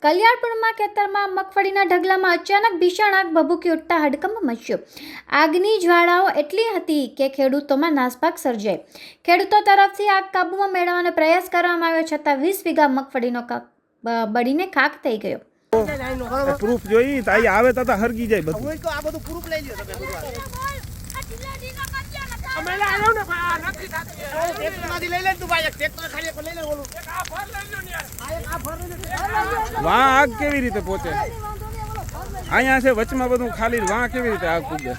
કલ્યાણપુરમાં ખેતરમાં મગફળીના ઢગલામાં અચાનક ભીષણ આગ ભભૂકી ઉઠતા હડકંપ મચ્યો। આગની જ્વાળાઓ એટલી હતી કે ખેડૂતોમાં નાસભાગ સર્જાઈ। ખેડૂતો તરફથી આગ કાબૂમાં મેળવવાનો પ્રયાસ કરવામાં આવ્યો, છતાં 20 વીઘા મગફળીનો બળીને ખાખ થઈ ગયો। પ્રૂફ જોઈ તાઈ આવે તો હરગી જાય બધું। હું તો આ બધું પ્રૂફ લઈ લ્યો તમે બધું અમે લઈ આવો ને ભાઈ આ નથી થાતી ટ્રેક્ટરમાંથી લઈ લે તું ભાઈ ટ્રેક્ટર ખાલી એક લઈ લે ઓલું એક આ ફર લઈ લ્યો ને યાર આ ફર લઈ લે વાં આગ કેવી રીતે પહોંચે? અહીંયા છે વચમાં બધું ખાલી, વાં કેવી રીતે આગ પૂગે?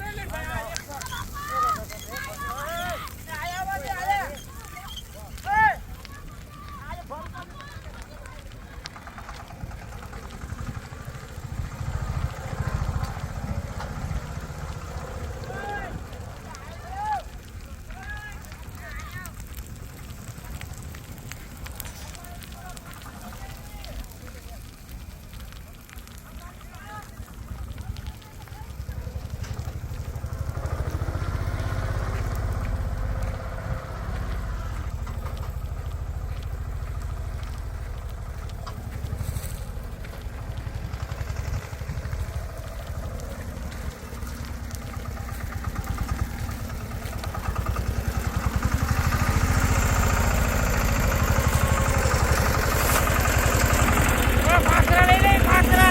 પાકરા લઈ લે પાકરા